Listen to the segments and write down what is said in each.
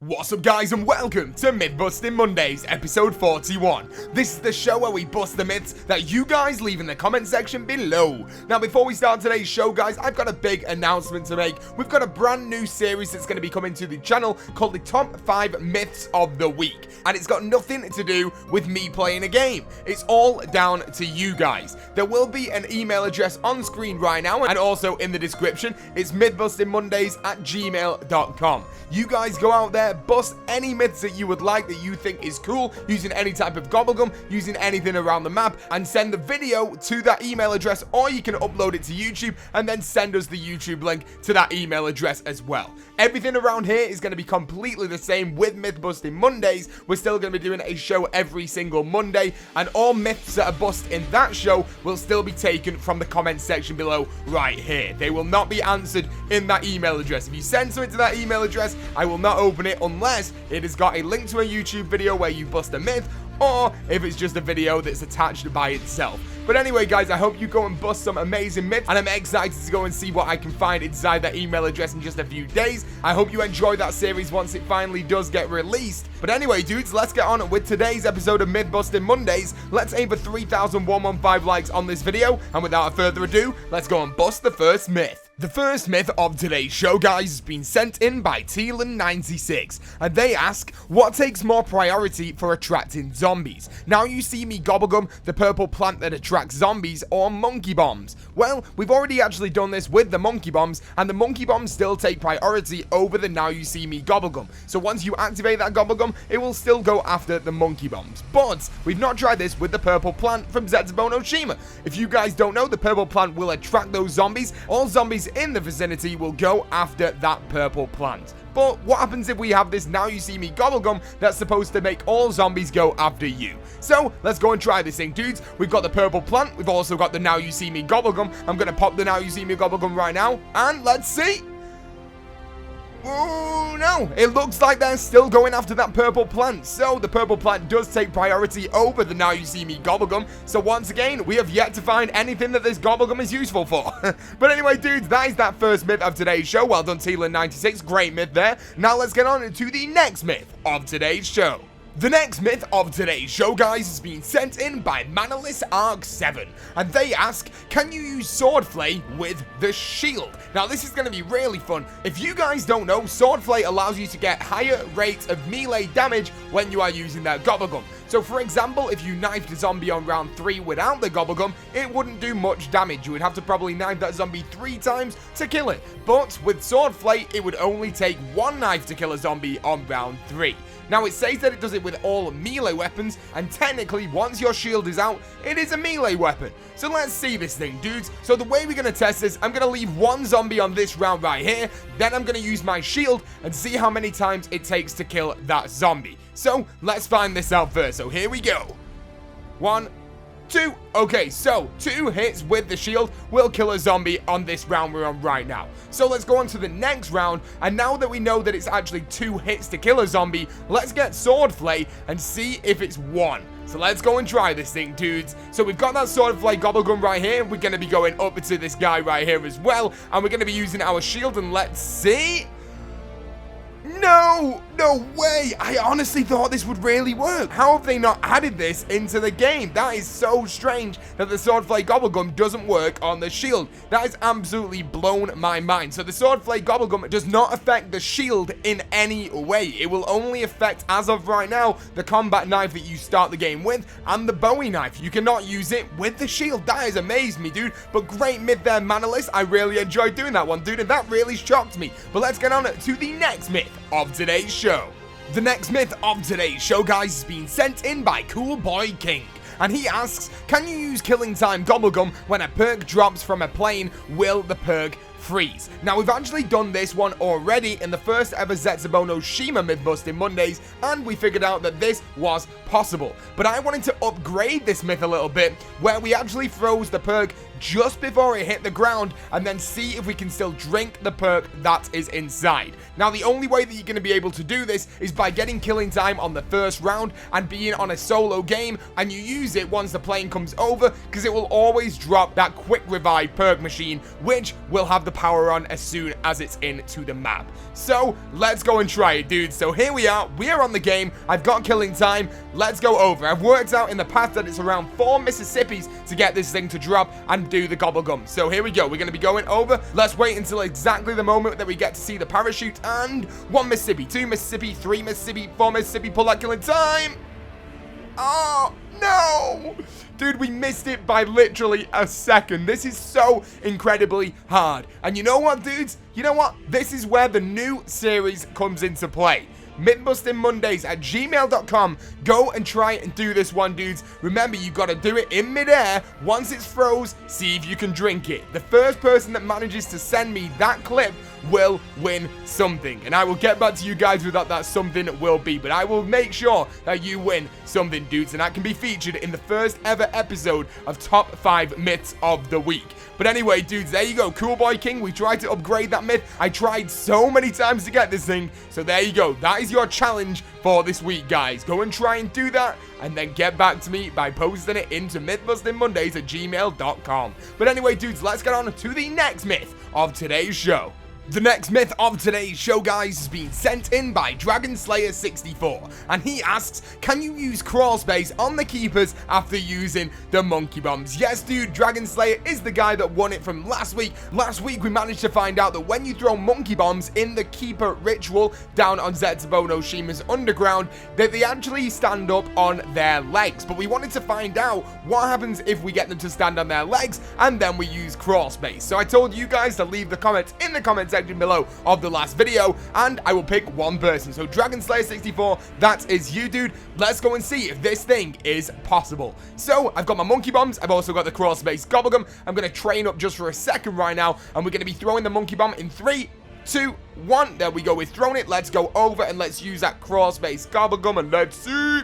What's up guys and welcome to Myth-Busting Mondays episode 41. This is the show where we bust the myths that you guys leave in the comment section below. Now before we start today's show guys, I've got a big announcement to make. We've got a brand new series that's going to be coming to the channel called the Top 5 Myths of the Week. And it's got nothing to do with me playing a game. It's all down to you guys. There will be an email address on screen right now and also in the description. It's mythbustingmondays@gmail.com. You guys go out there, bust any myths that you would like that you think is cool, using any type of gobblegum, using anything around the map, and send the video to that email address, or you can upload it to YouTube and then send us the YouTube link to that email address as well. Everything around here is going to be completely the same with Myth-Busting Mondays. We're still going to be doing a show every single Monday, and all myths that are bust in that show will still be taken from the comment section below right here. They will not be answered in that email address. If you send something to that email address, I will not open it unless it has got a link to a YouTube video where you bust a myth, or if it's just a video that's attached by itself. But anyway guys, I hope you go and bust some amazing myths, and I'm excited to go and see what I can find inside that email address in just a few days. I hope you enjoy that series once it finally does get released. But anyway dudes, let's get on with today's episode of Myth-Busting Mondays. Let's aim for 3,115 likes on this video, and without further ado, let's go and bust the first myth. The first myth of today's show, guys, has been sent in by Teelan96, and they ask, what takes more priority for attracting zombies? Now you see me gobblegum, the purple plant that attracts zombies, or monkey bombs? Well, we've already actually done this with the monkey bombs, and the monkey bombs still take priority over the now you see me gobblegum. So once you activate that gobblegum, it will still go after the monkey bombs. But we've not tried this with the purple plant from Zetsubou no Shima. If you guys don't know, the purple plant will attract those zombies. All zombies in the vicinity will go after that purple plant. But what happens if we have this now you see me gobblegum that's supposed to make all zombies go after you? So let's go and try this thing dudes. We've got the purple plant, we've also got the now you see me gobblegum. I'm gonna pop the now you see me gobblegum right now, and let's see. Oh no, it looks like they're still going after that purple plant. So the purple plant does take priority over the now you see me gobblegum. So once again, we have yet to find anything that this gobblegum is useful for. But anyway dudes, that is that first myth of today's show. Well done Teelan96, great myth there. Now let's get on to the next myth of today's show. The next myth of today's show, guys, has been sent in by Manalys Arc 7, and they ask, can you use swordplay with the shield? Now this is going to be really fun. If you guys don't know, swordplay allows you to get higher rates of melee damage when you are using that gobblegum. So for example, if you knifed a zombie on round 3 without the gobblegum, it wouldn't do much damage. You would have to probably knife that zombie 3 times to kill it. But with swordplay, it would only take 1 knife to kill a zombie on round 3. Now it says that it does it with all melee weapons, and technically once your shield is out, it is a melee weapon. So let's see this thing dudes. So the way we're going to test this, I'm going to leave 1 zombie on this round right here, then I'm going to use my shield and see how many times it takes to kill that zombie. So let's find this out first. So here we go. 1, 2. Okay, so 2 hits with the shield will kill a zombie on this round we're on right now. So let's go on to the next round, and now that we know that it's actually 2 hits to kill a zombie, let's get swordplay and see if it's 1. So let's go and try this thing, dudes. So we've got that swordplay gobblegum right here. We're going to be going up to this guy right here as well, and we're going to be using our shield, and let's see. No way. I honestly thought this would really work. How have they not added this into the game? That is so strange that the swordplay gobblegum doesn't work on the shield. That has absolutely blown my mind. So the swordplay gobblegum does not affect the shield in any way. It will only affect, as of right now, the combat knife that you start the game with and the Bowie knife. You cannot use it with the shield. That has amazed me, dude. But great myth there, Manalys. I really enjoyed doing that one, dude, and that really shocked me. But let's get on to the next myth of today's show. The next myth of today's show, guys, has been sent in by Cool Boy King, and he asks, can you use killing time gobblegum when a perk drops from a plane? Will the perk freeze? Now we've actually done this one already in the first ever Zetsubou no Shima Myth-Busting Mondays, and we figured out that this was possible. But I wanted to upgrade this myth a little bit, where we actually froze the perk just before it hit the ground and then see if we can still drink the perk that is inside. Now, the only way that you're going to be able to do this is by getting killing time on the first round and being on a solo game, and you use it once the plane comes over, because it will always drop that quick revive perk machine, which will have the power on as soon as it's into the map. So let's go and try it, dude. So here we are on the game. I've got killing time. Let's go over. I've worked out in the past that it's around 4 Mississippis to get this thing to drop and do the gobblegum. So here we go. We're going to be going over. Let's wait until exactly the moment that we get to see the parachute. And 1 Mississippi, 2 Mississippi, 3 Mississippi, 4 Mississippi. Pull that killing time. Oh, no. Dude, we missed it by literally a second. This is so incredibly hard. And you know what, dudes? You know what? This is where the new series comes into play. mythbustingmondays@gmail.com. Go and try and do this one, dudes. Remember, you got to do it in midair. Once it's froze, see if you can drink it. The first person that manages to send me that clip will win something, and I will get back to you guys with what that something will be, but I will make sure that you win something, dudes, and that can be featured in the first ever episode of Top 5 Myths of the Week. But anyway, dudes, there you go. Cool Boy King, we tried to upgrade that myth. I tried so many times to get this thing, so there you go. That is your challenge for this week, guys. Go and try and do that, and then get back to me by posting it into mythbustingmondays@gmail.com. But anyway, dudes, let's get on to the next myth of today's show. The next myth of today's show, guys, has been sent in by DragonSlayer64, and he asks, can you use crawl space on the keepers after using the monkey bombs? Yes, dude, DragonSlayer is the guy that won it from last week. Last week, we managed to find out that when you throw monkey bombs in the keeper ritual down on Zetsubo no Shima's underground, that they actually stand up on their legs. But we wanted to find out what happens if we get them to stand on their legs, and then we use crawl space. So I told you guys to leave the comments in the comments section below of the last video, and I will pick one person. So DragonSlayer64, that is you, dude. Let's go and see if this thing is possible. So I've got my monkey bombs. I've also got the crawl space gobblegum. I'm going to train up just for a second right now, and we're going to be throwing the monkey bomb in 3, 2, 1. There we go. We've thrown it. Let's go over and let's use that crawl space gobblegum, and let's see.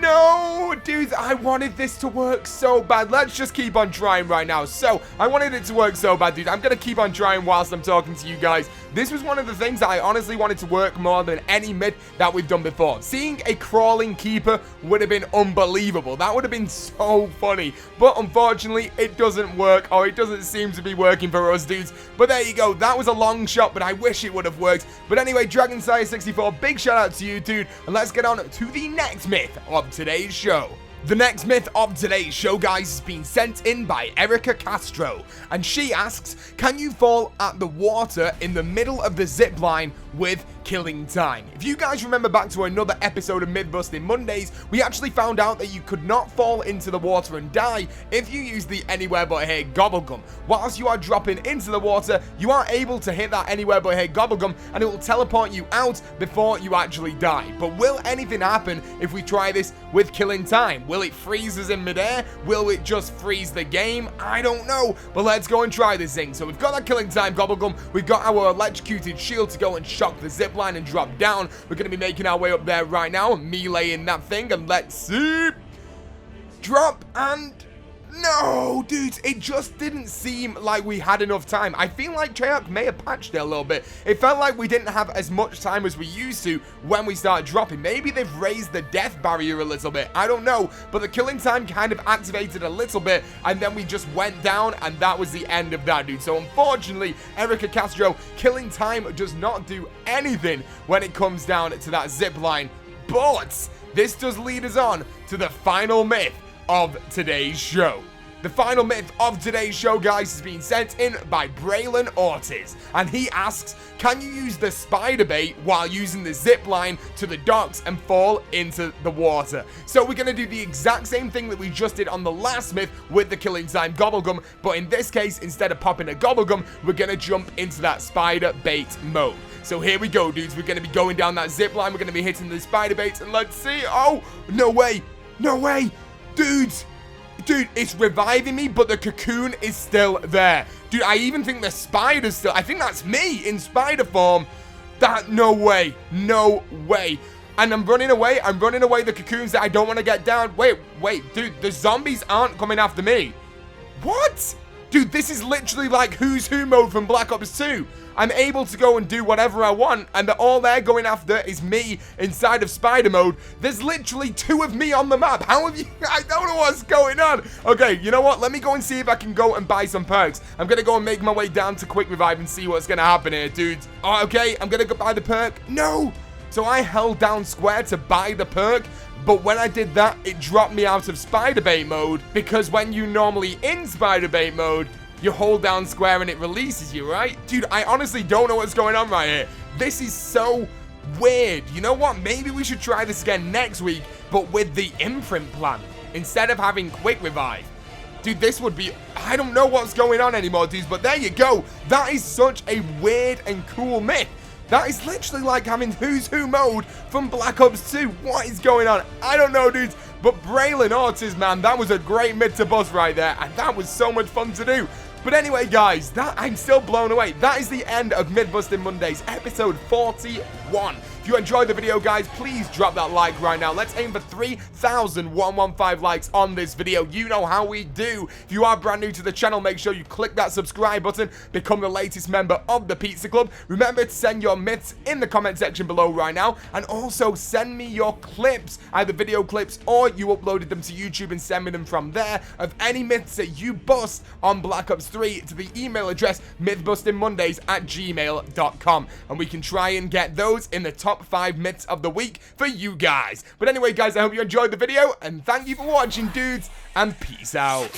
No, dudes, I wanted this to work so bad. Let's just keep on trying right now. So, I wanted it to work so bad, dude. I'm going to keep on trying whilst I'm talking to you guys. This was one of the things that I honestly wanted to work more than any myth that we've done before. Seeing a crawling keeper would have been unbelievable. That would have been so funny. But unfortunately, it doesn't work, or it doesn't seem to be working for us, dudes. But there you go. That was a long shot, but I wish it would have worked. But anyway, DragonSlayer64, big shout out to you, dude. And let's get on to the next myth of today's show. The next myth of today's show, guys, has been sent in by Erica Castro, and she asks, can you fall at the water in the middle of the zip line with killing time? If you guys remember back to another episode of Myth-Busting Mondays, we actually found out that you could not fall into the water and die if you use the Anywhere But Here gobblegum. Whilst you are dropping into the water, you are able to hit that Anywhere But Here gobblegum, and it will teleport you out before you actually die. But will anything happen if we try this with killing time? Will it freeze us in midair? Will it just freeze the game? I don't know, but let's go and try this thing. So we've got that killing time gobblegum, we've got our electrocuted shield to go and shock the zip line and drop down. We're going to be making our way up there right now, meleeing that thing, and let's see. Drop, and no, dudes, it just didn't seem like we had enough time. I feel like Treyarch may have patched it a little bit. It felt like we didn't have as much time as we used to when we started dropping. Maybe they've raised the death barrier a little bit. I don't know, but the killing time kind of activated a little bit, and then we just went down, and that was the end of that, dude. So unfortunately, Erica Castro, killing time does not do anything when it comes down to that zip line. But this does lead us on to the final myth of today's show. The final myth of today's show, guys, has been sent in by Braylon Ortiz, and he asks, can you use the spider bait while using the zip line to the docks and fall into the water? So we're going to do the exact same thing that we just did on the last myth with the killing time gobblegum, but in this case, instead of popping a gobblegum, we're going to jump into that spider bait mode. So here we go, dudes. We're going to be going down that zip line. We're going to be hitting the spider baits, and let's see. Oh, no way. No way. Dudes. Dude, it's reviving me, but the cocoon is still there. Dude, I even think the spider's still... I think that's me in spider form. No way. No way. And I'm running away. I'm running away the cocoons that I don't want to get down. Wait, dude. The zombies aren't coming after me. What? Dude, this is literally like Who's Who mode from Black Ops 2. I'm able to go and do whatever I want, and all they're going after is me inside of spider mode. There's literally 2 of me on the map. How have you... I don't know what's going on. Okay, you know what? Let me go and see if I can go and buy some perks. I'm going to go and make my way down to Quick Revive and see what's going to happen here, dudes. Oh, okay, I'm going to go buy the perk. No! So I held down square to buy the perk, but when I did that, it dropped me out of spider bait mode, because when you normally in spider bait mode, you hold down square and it releases you, right? Dude, I honestly don't know what's going on right here. This is so weird. You know what? Maybe we should try this again next week, but with the imprint plan, instead of having Quick Revive. Dude, this would be... I don't know what's going on anymore, dudes, but there you go. That is such a weird and cool myth. That is literally like having Who's Who mode from Black Ops 2. What is going on? I don't know, dudes. But Braylon Ortiz, man, that was a great myth to bust right there. And that was so much fun to do. But anyway, guys, I'm still blown away. That is the end of Myth Busting Mondays, episode 41. If you enjoyed the video, guys, please drop that like right now. Let's aim for 3,115 likes on this video. You know how we do. If you are brand new to the channel, make sure you click that subscribe button, become the latest member of the Pizza Club. Remember to send your myths in the comment section below right now, and also send me your clips, either video clips or you uploaded them to YouTube and send me them from there, of any myths that you bust on Black Ops 3 to the email address mythbustingmondays@gmail.com, and we can try and get those in the top 5 myths of the week for you guys. But anyway, guys, I hope you enjoyed the video, and thank you for watching, dudes, and peace out.